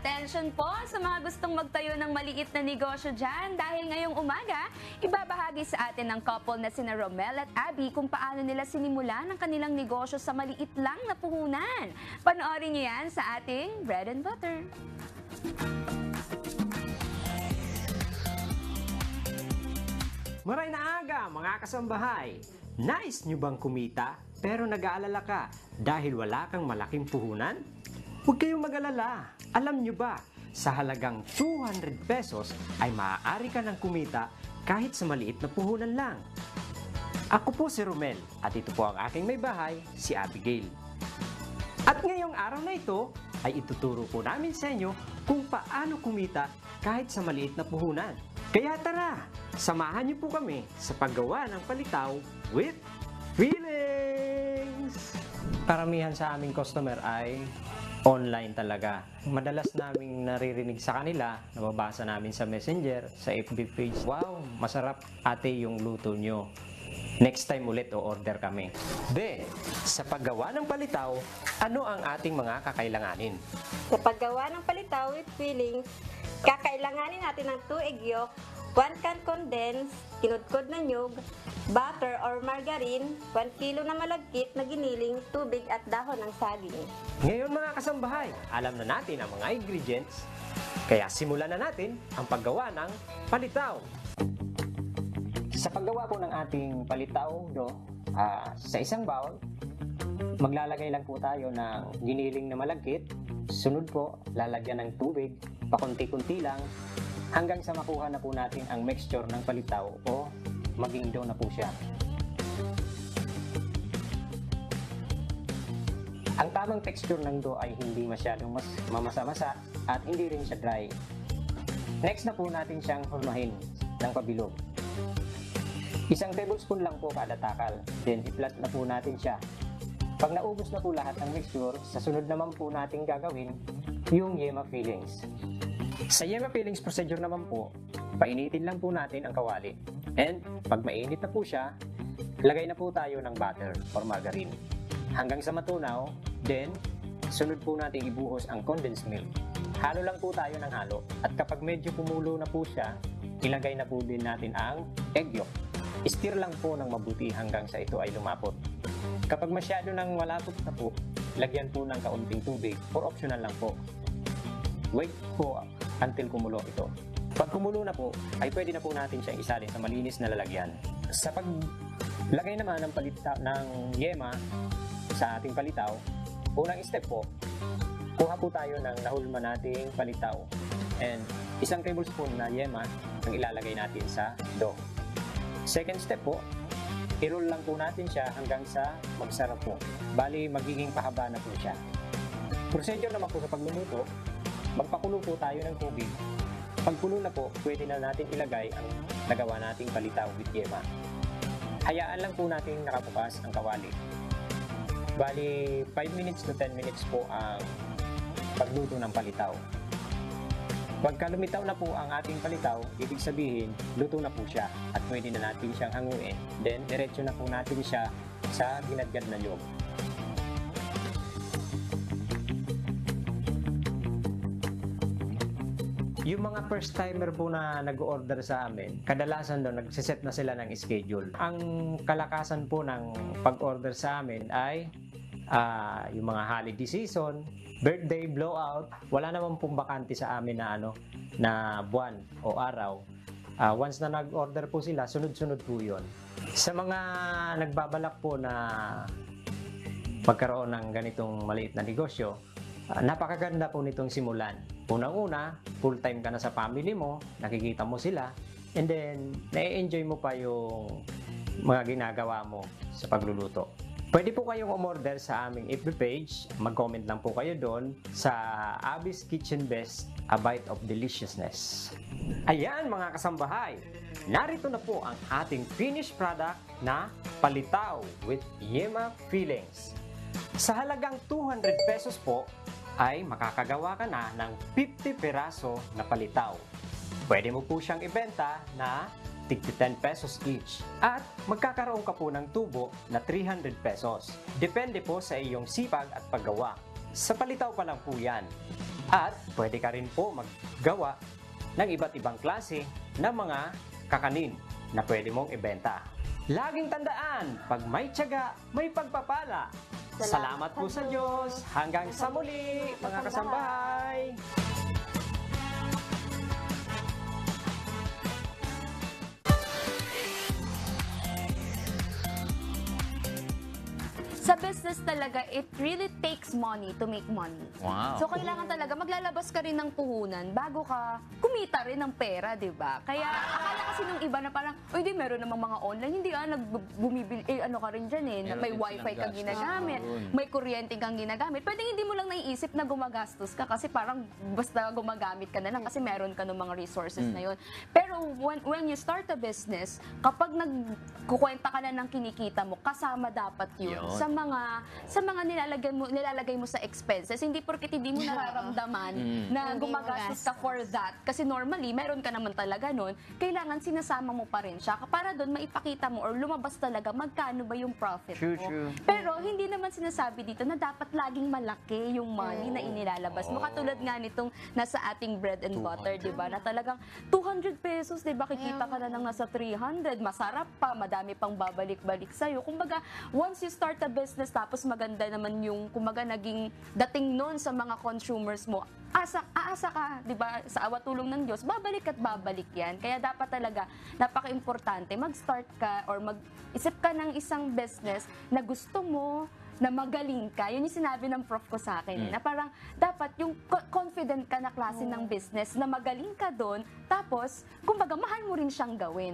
Attention po sa mga gustong magtayo ng maliit na negosyo dyan dahil ngayong umaga, ibabahagi sa atin ng couple na sina Romel at Abby kung paano nila sinimulan ang kanilang negosyo sa maliit lang na puhunan. Panoorin niyo yan sa ating Bread and Butter. Maray na aga mga kasambahay! Nais nyo bang kumita pero nag-aalala ka dahil wala kang malaking puhunan? Huwag kayong mag-alala. Alam nyo ba, sa halagang 200 pesos ay maaari ka ng kumita kahit sa maliit na puhunan lang. Ako po si Romel at ito po ang aking may bahay, si Abigail. At ngayong araw na ito ay ituturo po namin sa inyo kung paano kumita kahit sa maliit na puhunan. Kaya tara, samahan niyo po kami sa paggawa ng palitaw with feelings! Karamihan sa aming customer ay online talaga. Madalas naming naririnig sa kanila, nababasa namin sa Messenger, sa FB page, wow, masarap ate yung luto nyo. Next time ulit o-order kami. Sa paggawa ng palitaw, ano ang ating mga kakailanganin? Sa paggawa ng palitaw with feelings, kakailanganin natin ng 2 egg yolk, 1 can condense, kinudkod na nyug, butter or margarine, 1 kilo na malagkit na giniling, tubig at dahon ng saging. Ngayon mga kasambahay, alam na natin ang mga ingredients, kaya simulan na natin ang paggawa ng palitaw. Sa paggawa po ng ating palitaw, sa isang bowl, maglalagay lang po tayo ng giniling na malagkit. Sunod po, lalagyan ng tubig, pakunti-kunti lang, hanggang sa makuha na po natin ang mixture ng palitaw o maging dough na po siya. Ang tamang texture ng dough ay hindi masyadong mamasa-masa at hindi rin siya dry. Next na po natin siyang hulmahin ng pabilog. 1 tablespoon lang po kada takal. Then i-flat na po natin siya. Pag naubos na po lahat ng mixture, sa sunod naman po natin gagawin yung yema fillings. Sa yema fillings procedure naman po, painitin lang po natin ang kawali. And pag mainit na po siya, lagay na po tayo ng butter or margarine. Hanggang sa matunaw, then sunod po natin ibuhos ang condensed milk. Halo lang po tayo ng halo. At kapag medyo kumulo na po siya, ilagay na po din natin ang egg yolk. Stir lang po ng mabuti hanggang sa ito ay lumapot. Kapag masyado nang malapot na po, lagyan po ng kaunting tubig or optional lang po. Wait po until kumulo ito. Pag kumulo na po, ay pwede na po natin siyang isalin sa malinis na lalagyan. Sa paglagay naman ng yema sa ating palitaw, unang step po, kuha po tayo ng nahulma nating palitaw. And 1 tablespoon na yema ang ilalagay natin sa dough. Second step po, i-roll lang po natin siya hanggang sa magsarap po. Bali, magiging pahaba na po siya. Procedure naman po sa pagluluto, magpakulo po tayo ng tubig. Pagkulo na po, pwede na natin ilagay ang nagawa nating palitaw with yema. Hayaan lang po natin nakabukas ang kawali. Bali, 5 minutes to 10 minutes po ang pagluto ng palitaw. Pagka lumitaw na po ang ating palitaw, ibig sabihin, luto na po siya at pwede na natin siyang hanguin. Then, diretso na po natin siya sa ginadgad na nyug. Yung mga first timer po na nag-order sa amin, kadalasan doon nagsiset na sila ng schedule. Ang kalakasan po ng pag-order sa amin ay yung mga holiday season, birthday, blowout, wala naman pong bakante sa amin na buwan o araw. Once na nag-order po sila, sunod-sunod po yun. Sa mga nagbabalak po na magkaroon ng ganitong maliit na negosyo, napakaganda po nitong simulan. Unang-una, full-time ka na sa family mo, nakikita mo sila, and then, na-enjoy mo pa yung mga ginagawa mo sa pagluluto. Pwede po kayong umorder sa aming FB page. Mag-comment lang po kayo doon sa Abby's Kitchen Best, A Bite of Deliciousness. Ayan mga kasambahay, narito na po ang ating finished product na palitaw with yema fillings. Sa halagang 200 pesos po, ay makakagawa ka na ng 50 peraso na palitaw. Pwede mo po siyang ibenta na tig 10 pesos each. At magkakaroon ka po ng tubo na 300 pesos. Depende po sa iyong sipag at paggawa. sa palitaw pa lang po yan. At pwede ka rin po maggawa ng iba't ibang klase ng mga kakanin na pwede mong ibenta. Laging tandaan, pag may tiyaga, may pagpapala. Salamat po sa Diyos. Hanggang sa muli, mga kasambahay. Sa business talaga, it really takes money to make money. Wow. So, kailangan talaga, maglalabas ka rin ng puhunan bago ka kumita rin ng pera, di ba? Kaya, akala kasi nung iba na parang, uy, di, meron namang mga online, hindi nagbumibili, ano ka rin dyan Meron may din wifi silang kang gastos ginagamit, doon. may kuryente kang ginagamit. Pwedeng hindi mo lang naiisip na gumagastos ka kasi parang basta gumagamit ka na lang kasi meron ka ng mga resources na yun. Pero when you start a business, kapag nagkukwenta ka na ng kinikita mo, kasama dapat yun Yun. sa mga nilalagay mo sa expenses. Hindi porket hindi mo nararamdaman na Hindi mo gumagastos ka for that. Kasi normally, meron ka naman talaga nun. Kailangan sinasama mo pa rin siya para doon maipakita mo or lumabas talaga magkano ba yung profit True, mo. true. Pero hindi naman sinasabi dito na dapat laging malaki yung money na inilalabas mo. Katulad nga nitong nasa ating bread and butter, di ba? Na talagang 200 pesos, di ba? Kikita ka na ng nasa 300. Masarap pa, madami pang babalik-balik sa'yo. Kumbaga, once you start a business, tapos maganda naman yung, kumbaga, naging dating nun sa mga consumers mo, aasa ka, di ba? Sa awa tulong ng Diyos, babalik at babalik yan. Kaya dapat talaga, napaka-importante, mag-start ka or mag-isip ka ng isang business na gusto mo, na magaling ka. Yun yung sinabi ng prof ko sa akin, na parang dapat yung confident ka na klase ng business, na magaling ka doon, tapos, kumbaga, mahal mo rin siyang gawin.